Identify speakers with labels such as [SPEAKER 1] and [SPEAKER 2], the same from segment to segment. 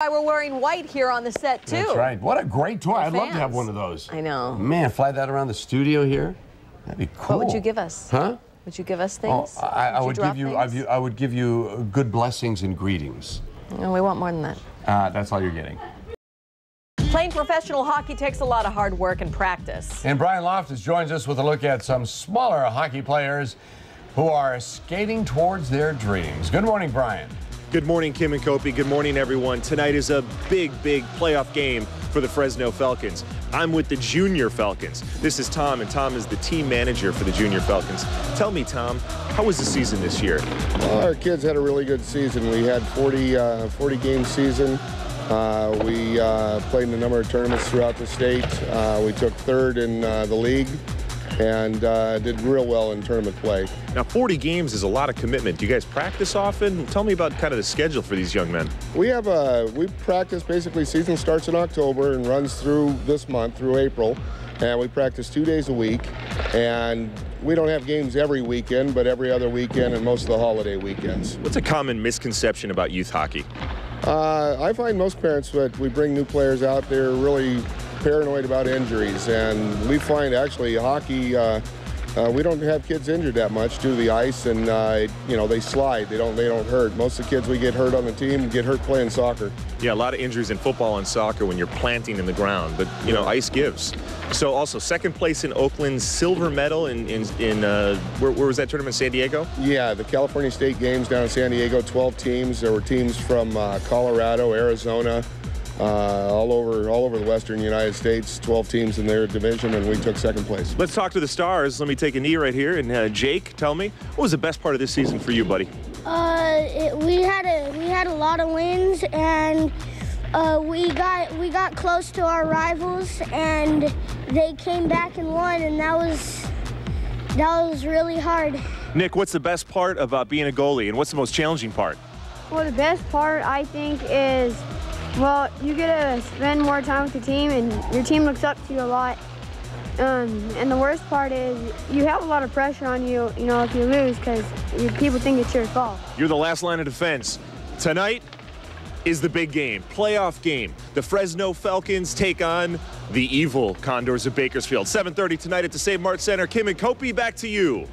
[SPEAKER 1] We're wearing white here on the set, too.
[SPEAKER 2] That's right. What a great toy. I'd love to have one of those.
[SPEAKER 1] I know.
[SPEAKER 2] Man, fly that around the studio here. That'd be cool.
[SPEAKER 1] What would you give us?
[SPEAKER 2] Huh?
[SPEAKER 1] Would you give us things?
[SPEAKER 2] Oh, I would give you good blessings and greetings.
[SPEAKER 1] No, we want more than that.
[SPEAKER 2] That's all you're getting.
[SPEAKER 1] Playing professional hockey takes a lot of hard work and practice.
[SPEAKER 2] And Brian Loftus joins us with a look at some smaller hockey players who are skating towards their dreams. Good morning, Brian.
[SPEAKER 3] Good morning, Kim and Kopi. Good morning, everyone. Tonight is a big playoff game for the Fresno Falcons. I'm with the Junior Falcons. This is Tom, and Tom is the team manager for the Junior Falcons. Tell me, Tom, how was the season this year?
[SPEAKER 4] Well, our kids had a really good season. We had 40-game season. We played in a number of tournaments throughout the state. We took third in the league and did real well in tournament play.
[SPEAKER 3] Now, 40 games is a lot of commitment. Do you guys practice often? Tell me about kind of the schedule for these young men.
[SPEAKER 4] We practice, basically season starts in October and runs through this month, through April. And we practice 2 days a week. And we don't have games every weekend, but every other weekend and most of the holiday weekends.
[SPEAKER 3] What's a common misconception about youth hockey?
[SPEAKER 4] I find most parents, that we bring new players out, they're really paranoid about injuries, and we find actually hockey, we don't have kids injured that much due to the ice, and you know, they slide, they don't hurt. Most of the kids we get hurt on the team get hurt playing soccer.
[SPEAKER 3] Yeah, a lot of injuries in football and soccer when you're planting in the ground, but you know, ice gives. So also second place in Oakland, silver medal in where was that tournament, San Diego?
[SPEAKER 4] Yeah, the California State Games down in San Diego, 12 teams. There were teams from Colorado, Arizona, all over the western United States, 12 teams in their division, and we took second place.
[SPEAKER 3] Let's talk to the stars. Let me take a knee right here. And Jake, tell me, what was the best part of this season for you, buddy?
[SPEAKER 5] We had a lot of wins, and we got close to our rivals, and they came back and won, and that was really hard.
[SPEAKER 3] Nick, what's the best part about being a goalie, and what's the most challenging part?
[SPEAKER 6] Well, the best part, I think, is, well, you get to spend more time with the team, and your team looks up to you a lot. And the worst part is you have a lot of pressure on you, you know, if you lose, because people think it's your fault. You're
[SPEAKER 3] the last line of defense. Tonight is the big game, playoff game. The Fresno Falcons take on the evil Condors of Bakersfield. 7:30 tonight at the Save Mart Center. Kim and Kopi, back to you.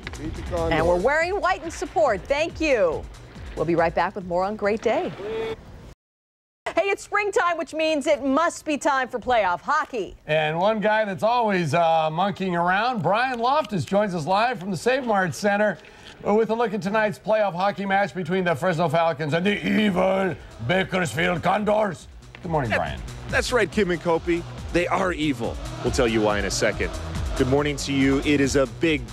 [SPEAKER 1] And we're wearing white in support. Thank you. We'll be right back with more on Great Day. Hey, it's springtime, which means it must be time for playoff hockey.
[SPEAKER 2] And one guy that's always monkeying around, Brian Loftus, joins us live from the Save Mart Center with a look at tonight's playoff hockey match between the Fresno Falcons and the evil Bakersfield Condors. Good morning, Brian.
[SPEAKER 3] That's right, Kim and Kopi. They are evil. We'll tell you why in a second. Good morning to you. It is a big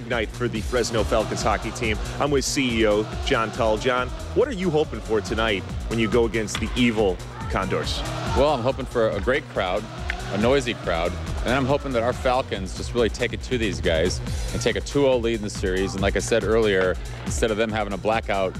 [SPEAKER 3] night for the Fresno Falcons hockey team. I'm with CEO John Tull. John, what are you hoping for tonight when you go against the evil Condors?
[SPEAKER 7] Well, I'm hoping for a great crowd, a noisy crowd, and then I'm hoping that our Falcons just really take it to these guys and take a 2-0 lead in the series. And like I said earlier, instead of them having a blackout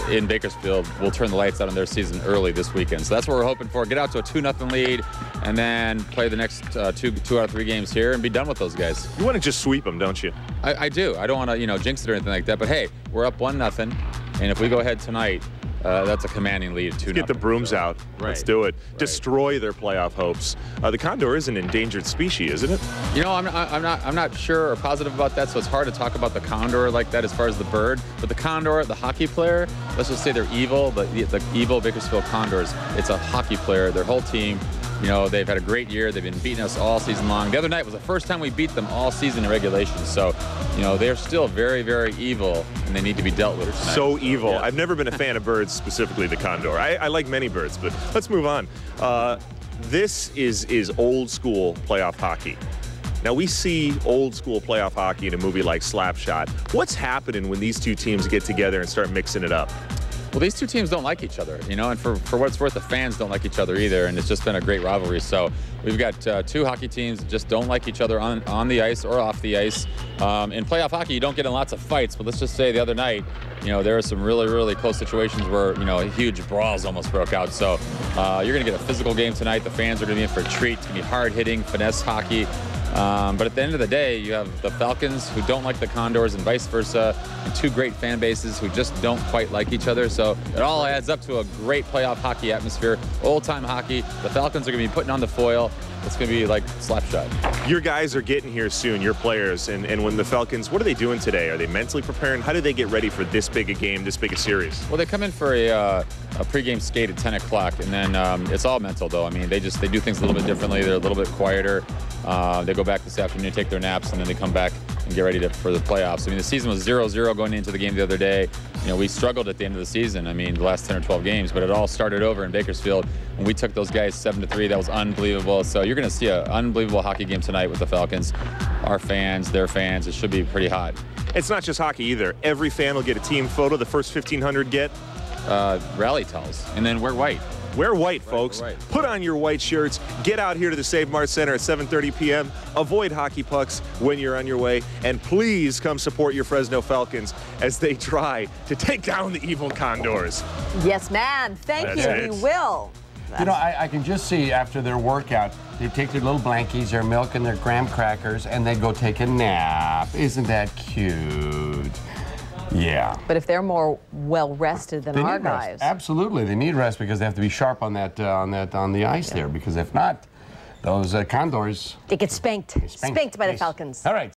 [SPEAKER 7] in Bakersfield, we'll turn the lights out on their season early this weekend. So that's what we're hoping for. Get out to a 2-0 lead and then play the next two out of 3 games here and be done with those guys.
[SPEAKER 3] You want to just sweep them, don't you?
[SPEAKER 7] I do. I don't want to, you know, jinx it or anything like that. But hey, we're up 1-0, and if we go ahead tonight, that's a commanding lead. 2-0.
[SPEAKER 3] Get the brooms out.
[SPEAKER 7] Right.
[SPEAKER 3] Let's do it.
[SPEAKER 7] Right.
[SPEAKER 3] Destroy their playoff hopes. The condor is an endangered species, isn't it?
[SPEAKER 7] You know, I'm not sure or positive about that, so it's hard to talk about the condor like that as far as the bird. But the condor, the hockey player, let's just say they're evil. The evil Bakersfield Condors. It's a hockey player. Their whole team. You know, they've had a great year. They've been beating us all season long. The other night was the first time we beat them all season in regulation. So, you know, they're still very evil, and they need to be dealt with tonight.
[SPEAKER 3] So evil.
[SPEAKER 7] Yeah.
[SPEAKER 3] I've never been a fan of birds, specifically the condor. I like many birds, but let's move on. This is old school playoff hockey. Now, we see old school playoff hockey in a movie like Slapshot. What's happening when these two teams get together and start mixing it up?
[SPEAKER 7] Well, these two teams don't like each other, you know, and for what it's worth, the fans don't like each other either, and it's just been a great rivalry. So we've got 2 hockey teams that just don't like each other on the ice or off the ice. In playoff hockey, you don't get in lots of fights, but let's just say the other night, you know, there were some really close situations where, you know, huge brawls almost broke out. So you're going to get a physical game tonight. The fans are going to be in for a treat. It's going to be hard-hitting, finesse hockey. But at the end of the day, you have the Falcons who don't like the Condors and vice versa, and two great fan bases who just don't quite like each other. So it all adds up to a great playoff hockey atmosphere, old-time hockey. The Falcons are going to be putting on the foil. It's going to be like Slapshot.
[SPEAKER 3] Your guys are getting here soon, your players, and when the Falcons, what are they doing today? Are they mentally preparing? How do they get ready for this big a game, this big a series?
[SPEAKER 7] Well, they come in for a pregame skate at 10 o'clock, and then it's all mental, though. I mean, they do things a little bit differently. They're a little bit quieter. They go back this afternoon, take their naps, and then they come back and get ready for the playoffs. I mean, the season was 0-0 going into the game the other day. You know, we struggled at the end of the season. I mean, the last 10 or 12 games, but it all started over in Bakersfield when we took those guys 7-3. That was unbelievable. So you're going to see an unbelievable hockey game tonight with the Falcons. Our fans, their fans. It should be pretty hot.
[SPEAKER 3] It's not just hockey either. Every fan will get a team photo. The first 1,500 get
[SPEAKER 7] rally towels, and then wear white.
[SPEAKER 3] Wear white, folks.
[SPEAKER 7] White.
[SPEAKER 3] Put on your white shirts. Get out here to the Save Mart Center at 7:30 p.m. Avoid hockey pucks when you're on your way. And please come support your Fresno Falcons as they try to take down the evil Condors.
[SPEAKER 1] Yes, ma'am. Thank you.
[SPEAKER 3] That's it.
[SPEAKER 1] We will.
[SPEAKER 2] You know, I can just see after their workout, they take their little blankies, their milk, and their graham crackers, and they go take a nap. Isn't that cute? Yeah.
[SPEAKER 1] But if they're more well rested than our guys,
[SPEAKER 2] absolutely, they need rest because they have to be sharp on that on the ice there. Because if not, those Condors,
[SPEAKER 1] they get spanked by the Falcons.
[SPEAKER 2] All right.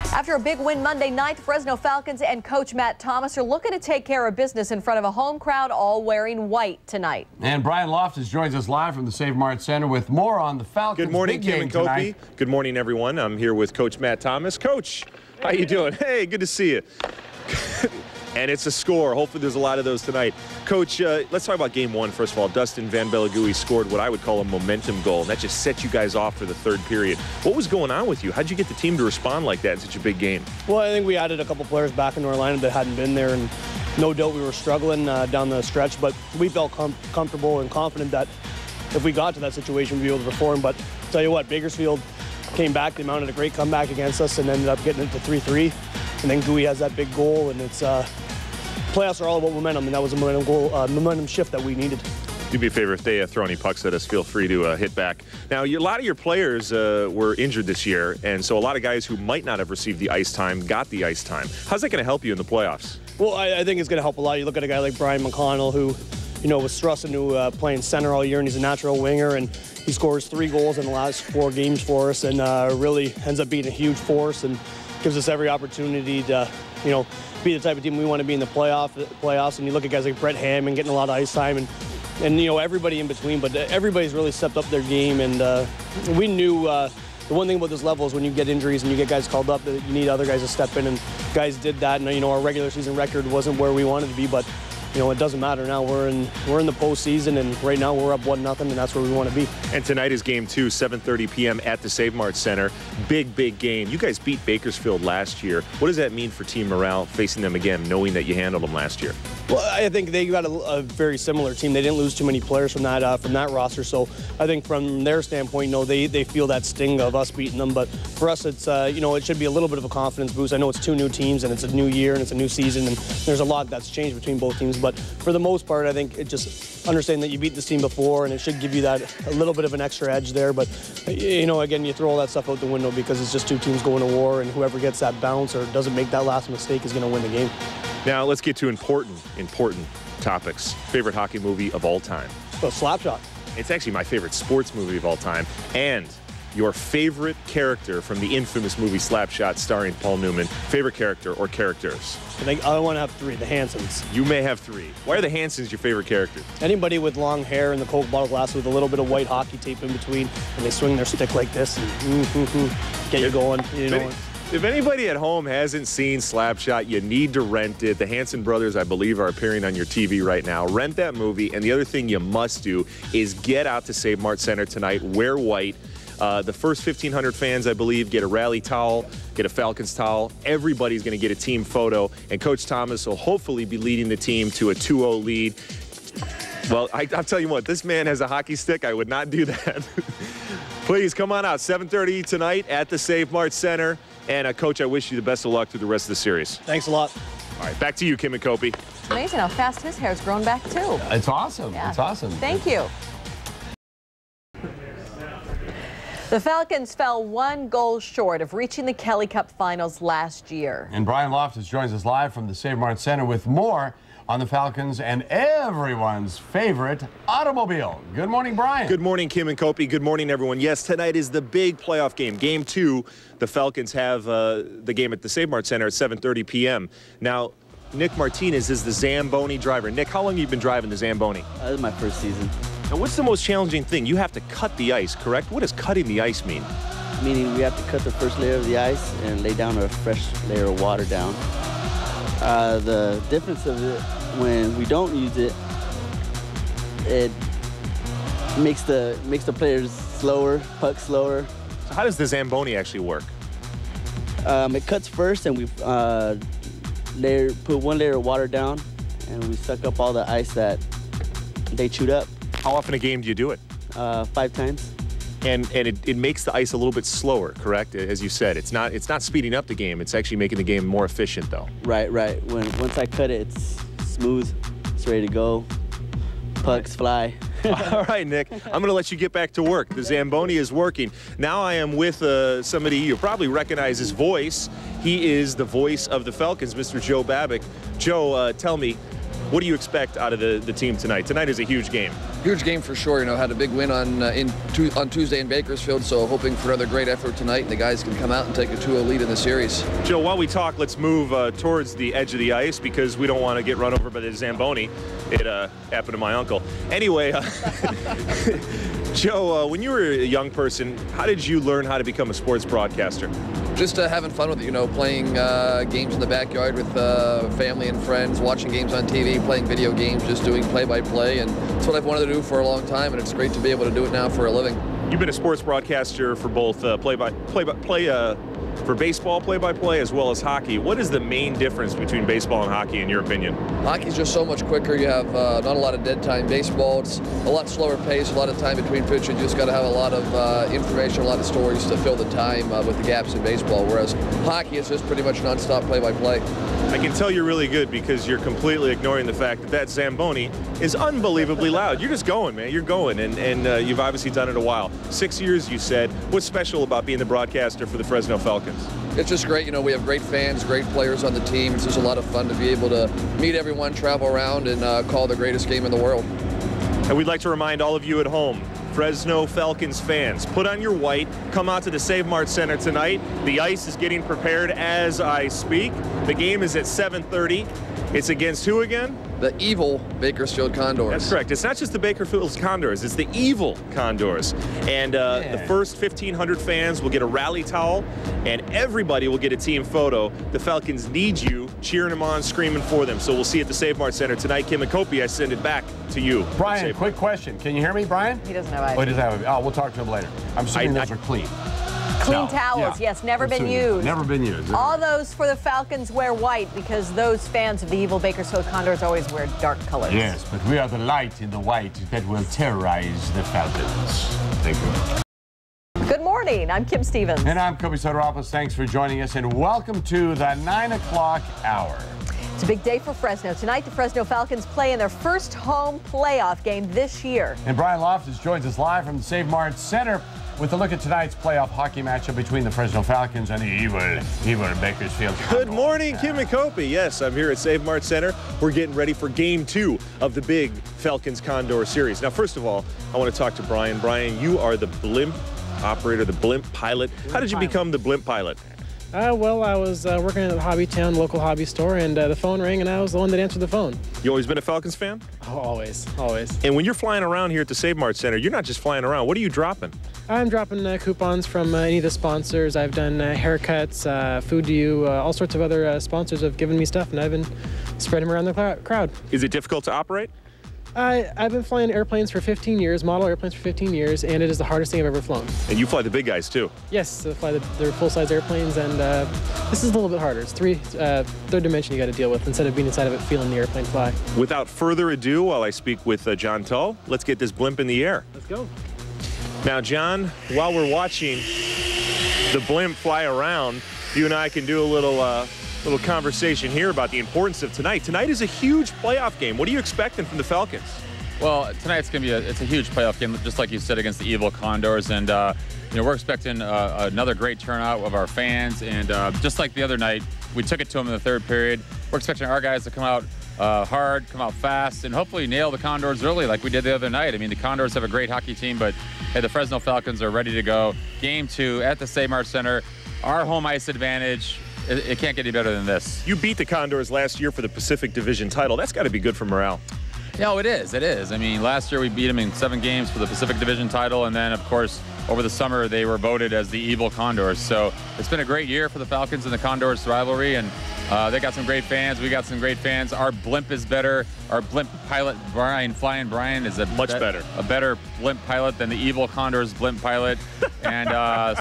[SPEAKER 1] After a big win Monday night, the Fresno Falcons and coach Matt Thomas are looking to take care of business in front of a home crowd, all wearing white tonight.
[SPEAKER 2] And Brian Loftus joins us live from the Save Mart Center with more on the Falcons.
[SPEAKER 3] Good morning, Kim and Kopi. Good morning, everyone. I'm here with Coach Matt Thomas. Coach, how you doing? Hey, good to see you. And it's a score. Hopefully there's a lot of those tonight. Coach, let's talk about game one. First of all, Dustin Van Bellegui scored what I would call a momentum goal, and that just set you guys off for the third period. What was going on with you? How'd you get the team to respond like that in such a big game?
[SPEAKER 8] Well, I think we added a couple players back into our lineup that hadn't been there, and no doubt we were struggling down the stretch, but we felt comfortable and confident that if we got to that situation, we'd be able to perform. But I'll tell you what, Bakersfield came back. They mounted a great comeback against us and ended up getting it to 3-3. And then Gui has that big goal, and it's playoffs are all about momentum, and that was a momentum goal, momentum shift that we needed.
[SPEAKER 3] Do me a favor, if they throw any pucks at us, feel free to hit back. Now, a lot of your players were injured this year, and so a lot of guys who might not have received the ice time got the ice time. How's that going to help you in the playoffs?
[SPEAKER 8] Well, I think it's going to help a lot. You look at a guy like Brian McConnell, who, you know, was thrust into playing center all year, and he's a natural winger, and he scores 3 goals in the last 4 games for us, and really ends up being a huge force and gives us every opportunity to, you know, be the type of team we want to be in the playoffs. And you look at guys like Brett Hammond getting a lot of ice time, and you know, everybody in between. But everybody's really stepped up their game, and we knew the one thing about this level is when you get injuries and you get guys called up, that you need other guys to step in, and guys did that. And you know, our regular season record wasn't where we wanted to be, but you know, it doesn't matter now. We're in the postseason, and right now we're up 1-0, and that's where we want to be.
[SPEAKER 3] And tonight is game 2, 7:30 p.m. at the Save Mart Center. Big game. You guys beat Bakersfield last year. What does that mean for team morale facing them again, knowing that you handled them last year?
[SPEAKER 8] Well, I think they got a very similar team. They didn't lose too many players from that roster, so I think from their standpoint, you know, they feel that sting of us beating them. But for us, it's you know, it should be a little bit of a confidence boost. I know it's 2 new teams, and it's a new year, and it's a new season, and there's a lot that's changed between both teams. But for the most part, I think it just understanding that you beat this team before, and it should give you that a little bit of an extra edge there. But you know, again, you throw all that stuff out the window because it's just 2 teams going to war, and whoever gets that bounce or doesn't make that last mistake is going to win the game.
[SPEAKER 3] Now let's get to important topics. Favorite hockey movie of all time?
[SPEAKER 8] So Slapshot.
[SPEAKER 3] It's actually my favorite sports movie of all time, and your favorite character from the infamous movie Slapshot starring Paul Newman. Favorite character or characters?
[SPEAKER 8] I want to have 3, the Hansons.
[SPEAKER 3] You may have 3. Why are the Hansons your favorite character?
[SPEAKER 8] Anybody with long hair and the Coke bottle glass with a little bit of white hockey tape in between, and they swing their stick like this and get you going. You know.
[SPEAKER 3] If anybody at home hasn't seen Slapshot, you need to rent it. The Hanson brothers, I believe, are appearing on your TV right now. Rent that movie, and the other thing you must do is get out to Save Mart Center tonight, wear white. The first 1,500 fans, I believe, get a rally towel, get a Falcons towel. Everybody's going to get a team photo, and Coach Thomas will hopefully be leading the team to a 2-0 lead. Well, I'll tell you what, this man has a hockey stick. I would not do that. Please come on out, 7:30 tonight at the Save Mart Center. And, Coach, I wish you the best of luck through the rest of the series.
[SPEAKER 8] Thanks a lot.
[SPEAKER 3] All right, back to you, Kim and Kopi.
[SPEAKER 1] It's amazing how fast his hair's grown back, too.
[SPEAKER 2] It's awesome.
[SPEAKER 1] Yeah.
[SPEAKER 2] It's awesome.
[SPEAKER 1] Thank you. The Falcons fell 1 goal short of reaching the Kelly Cup Finals last year.
[SPEAKER 2] And Brian Loftus joins us live from the Save Mart Center with more on the Falcons and everyone's favorite automobile. Good morning, Brian.
[SPEAKER 3] Good morning, Kim and Kopi. Good morning, everyone. Yes, tonight is the big playoff game. Game 2, the Falcons have the game at the Save Mart Center at 7:30 p.m. Now, Nick Martinez is the Zamboni driver. Nick, how long have you been driving the Zamboni?
[SPEAKER 9] This is my first season.
[SPEAKER 3] Now, what's the most challenging thing? You have to cut the ice, correct? What does cutting the ice mean?
[SPEAKER 9] Meaning we have to cut the first layer of the ice and lay down a fresh layer of water down. The difference of it, when we don't use it, it makes the players slower, puck slower.
[SPEAKER 3] So how does the Zamboni actually work?
[SPEAKER 9] It cuts first, and we put one layer of water down, and we suck up all the ice that they chewed up.
[SPEAKER 3] How often a game do you do it?
[SPEAKER 9] 5 times.
[SPEAKER 3] And it makes the ice a little bit slower, correct? As you said, it's not speeding up the game. It's actually making the game more efficient, though.
[SPEAKER 9] Right. Once I cut it, it's smooth. It's ready to go. Pucks fly.
[SPEAKER 3] All right, Nick. I'm going to let you get back to work. The Zamboni is working. Now I am with somebody you probably recognize his voice. He is the voice of the Falcons, Mr. Joe Babik. Joe, tell me, what do you expect out of the team tonight? Tonight is a huge game.
[SPEAKER 10] Huge game for sure. You know, had a big win on Tuesday in Bakersfield, so hoping for another great effort tonight, and the guys can come out and take a 2-0 lead in the series.
[SPEAKER 3] Joe, while we talk, let's move towards the edge of the ice because we don't want to get run over by the Zamboni. It happened to my uncle. Anyway, Joe, when you were a young person, how did you learn how to become a sports broadcaster?
[SPEAKER 10] Just having fun with it, you know, playing games in the backyard with family and friends, watching games on TV, playing video games, just doing play-by-play, and it's what I've wanted to do for a long time, and it's great to be able to do it now for a living.
[SPEAKER 3] You've been a sports broadcaster for both for baseball play-by-play as well as hockey. What is the main difference between baseball and hockey in your opinion?
[SPEAKER 10] Hockey's just so much quicker. You have not a lot of dead time. Baseball, it's a lot slower pace, a lot of time between pitches. You just got to have a lot of information, a lot of stories to fill the time with the gaps in baseball, whereas hockey is just pretty much non-stop play-by-play.
[SPEAKER 3] I can tell you're really good because you're completely ignoring the fact that Zamboni is unbelievably loud. You're just going, man. You're going, and you've obviously done it a while. 6 years, you said. What's special about being the broadcaster for the Fresno Falcons?
[SPEAKER 10] It's just great. You know, we have great fans, great players on the team. It's just a lot of fun to be able to meet everyone, travel around, and call the greatest game in the world.
[SPEAKER 3] And we'd like to remind all of you at home, Fresno Falcons fans, put on your white, come out to the Save Mart Center tonight. The ice is getting prepared as I speak. The game is at 7:30. It's against who again?
[SPEAKER 10] The evil Bakersfield Condors.
[SPEAKER 3] That's correct. It's not just the Bakersfield Condors, it's the evil Condors. And the first 1,500 fans will get a rally towel, and everybody will get a team photo. The Falcons need you cheering them on, screaming for them. So we'll see you at the Save Mart Center tonight. Kim and Kopi, I send it back to you.
[SPEAKER 2] Brian, quick question. Can you hear me, Brian?
[SPEAKER 1] He doesn't have ice.
[SPEAKER 2] Oh, he doesn't have it. Oh, we'll talk to him later. I'm assuming those are clean.
[SPEAKER 1] Clean towels, yes, never been used.
[SPEAKER 2] Never been used.
[SPEAKER 1] All those for the Falcons wear white because those fans of the evil Bakersfield Condors always wear dark colors.
[SPEAKER 2] Yes, but we are the light in the white that will terrorize the Falcons. Thank you.
[SPEAKER 1] Good morning. I'm Kim Stevens.
[SPEAKER 2] And I'm Kobe Soteropoulos. Thanks for joining us, and welcome to the 9 o'clock hour.
[SPEAKER 1] It's a big day for Fresno. Tonight, the Fresno Falcons play in their first home playoff game this year.
[SPEAKER 2] And Brian Loftus joins us live from the Save Mart Center with a look at tonight's playoff hockey matchup between the Fresno Falcons and the evil Bakersfield Condors.
[SPEAKER 3] Good morning, Kim and Kopi. Yes, I'm here at Save Mart Center. We're getting ready for Game 2 of the big Falcons-Condor series. Now, first of all, I want to talk to Brian. Brian, you are the blimp operator, the blimp pilot. How did you become the blimp pilot?
[SPEAKER 11] Well, I was working at a hobby town, local hobby store, and the phone rang, and I was the one that answered the phone.
[SPEAKER 3] You always been a Falcons fan?
[SPEAKER 11] Oh, always, always.
[SPEAKER 3] And when you're flying around here at the Save Mart Center, you're not just flying around. What are you dropping?
[SPEAKER 11] I'm dropping coupons from any of the sponsors. I've done haircuts, Food to You, all sorts of other sponsors have given me stuff, and I've been spreading them around the crowd.
[SPEAKER 3] Is it difficult to operate?
[SPEAKER 11] I've been flying airplanes for 15 years, model airplanes for 15 years, and it is the hardest thing I've ever flown.
[SPEAKER 3] And you fly the big guys, too?
[SPEAKER 11] Yes, I fly their full-size airplanes, and this is a little bit harder. It's third dimension you got to deal with instead of being inside of it, feeling the airplane fly.
[SPEAKER 3] Without further ado, while I speak with John Tull, let's get this blimp in the air.
[SPEAKER 11] Let's go.
[SPEAKER 3] Now, John, while we're watching the blimp fly around, you and I can do a little conversation here about the importance of tonight. Tonight is a huge playoff game. What are you expecting from the Falcons?
[SPEAKER 7] Well, tonight's going to be it's a huge playoff game, just like you said, against the Evil Condors. And, we're expecting another great turnout of our fans. And just like the other night, we took it to them in the third period. We're expecting our guys to come out hard, come out fast, and hopefully nail the Condors early like we did the other night. I mean, the Condors have a great hockey team, but hey, the Fresno Falcons are ready to go. Game 2 at the Save Mart Center. Our home ice advantage. It can't get any better than this.
[SPEAKER 3] You beat the Condors last year for the Pacific Division title. That's got to be good for morale.
[SPEAKER 7] No, it is. It is. I mean, last year we beat them in 7 games for the Pacific Division title, and then, of course, over the summer they were voted as the Evil Condors. So it's been a great year for the Falcons and the Condors rivalry, and they got some great fans. We got some great fans. Our blimp is better. Our blimp pilot, Flying Brian, is a better blimp pilot than the Evil Condors blimp pilot. And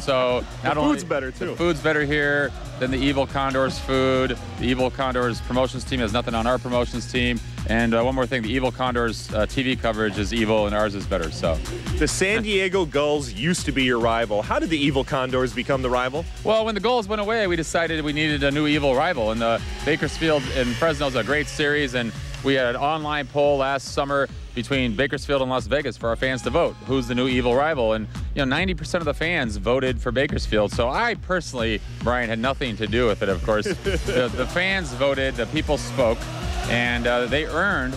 [SPEAKER 7] so not only
[SPEAKER 3] food's better too.
[SPEAKER 7] The food's better here than the Evil Condors food. The Evil Condors promotions team has nothing on our promotions team. And one more thing, the Evil Condors TV coverage is evil and ours is better. So
[SPEAKER 3] the San Diego Gulls used to be your rival. How did the Evil Condors become the rival?
[SPEAKER 7] Well, when the Gulls went away, we decided we needed a new evil rival. And the Bakersfield and Fresno is a great series. And we had an online poll last summer between Bakersfield and Las Vegas for our fans to vote. Who's the new evil rival? And 90% of the fans voted for Bakersfield. So I personally, Brian, had nothing to do with it, of course. the fans voted, the people spoke, and they earned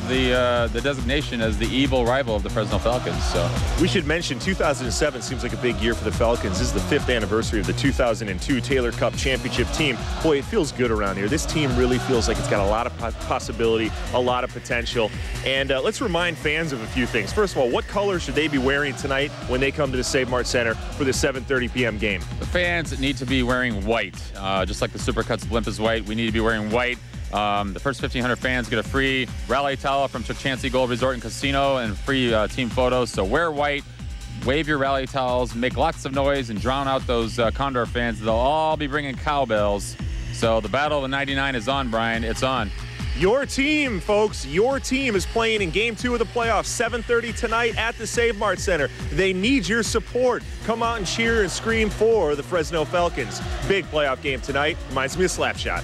[SPEAKER 7] the designation as the evil rival of the Fresno Falcons. So
[SPEAKER 3] we should mention 2007 seems like a big year for the Falcons. This is the 5th anniversary of the 2002 Taylor Cup championship team. Boy, it feels good around here. This team really feels like it's got a lot of possibility, a lot of potential. And let's remind fans of a few things. First of all, what color should they be wearing tonight when they come to the Save Mart Center for the 7:30 p.m. game?
[SPEAKER 7] The fans need to be wearing white. Just like the Supercuts blimp is white, we need to be wearing white. The first 1,500 fans get a free rally towel from Chancey Gold Resort and Casino and free team photos. So wear white, wave your rally towels, make lots of noise, and drown out those Condor fans. They'll all be bringing cowbells. So the Battle of the 99 is on, Brian. It's on.
[SPEAKER 3] Your team, folks, your team is playing in Game 2 of the playoffs, 7:30 tonight at the Save Mart Center. They need your support. Come out and cheer and scream for the Fresno Falcons. Big playoff game tonight. Reminds me of Slapshot.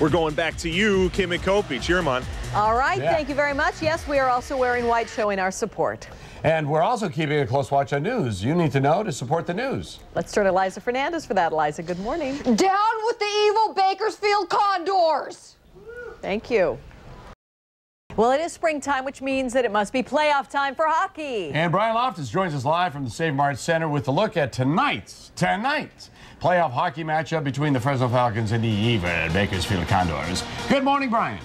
[SPEAKER 3] We're going back to you, Kim and Kopi. Cheer 'em on.
[SPEAKER 1] All right, thank you very much. Yes, we are also wearing white, showing our support.
[SPEAKER 2] And we're also keeping a close watch on news. You need to know to support the news.
[SPEAKER 1] Let's turn to Eliza Fernandez for that. Eliza, good morning.
[SPEAKER 12] Down with the evil Bakersfield Condors.
[SPEAKER 1] Thank you. Well, it is springtime, which means that it must be playoff time for hockey.
[SPEAKER 2] And Brian Loftus joins us live from the Save Mart Center with a look at tonight's playoff hockey matchup between the Fresno Falcons and the evil Bakersfield Condors. Good morning, Brian.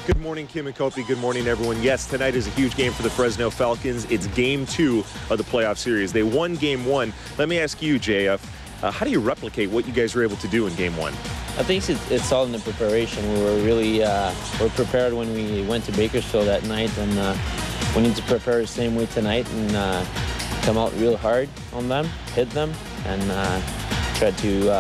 [SPEAKER 3] Good morning, Kim and Kopi. Good morning, everyone. Yes, tonight is a huge game for the Fresno Falcons. It's Game 2 of the playoff series. They won Game 1. Let me ask you, JF, how do you replicate what you guys were able to do in Game 1?
[SPEAKER 13] I think it's all in the preparation. We were really we're prepared when we went to Bakersfield that night, and we need to prepare the same way tonight and come out real hard on them, hit them, and try to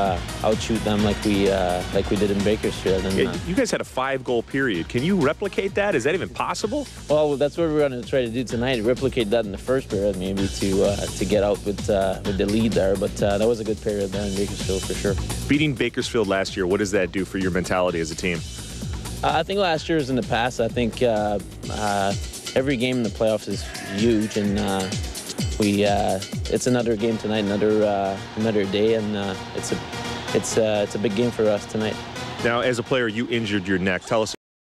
[SPEAKER 13] outshoot them like we did in Bakersfield. And
[SPEAKER 3] you guys had a 5-goal period. Can you replicate that? Is that even possible?
[SPEAKER 13] Well, that's what we're going to try to do tonight. Replicate that in the first period, maybe to get out with the lead there. But that was a good period there in Bakersfield for sure.
[SPEAKER 3] Beating Bakersfield last year, what does that do for your mentality as a team?
[SPEAKER 13] I think last year was in the past. I think every game in the playoffs is huge, and it's another game tonight, another day, and it's a big game for us tonight.
[SPEAKER 3] Now, as a player, you injured your neck. Tell us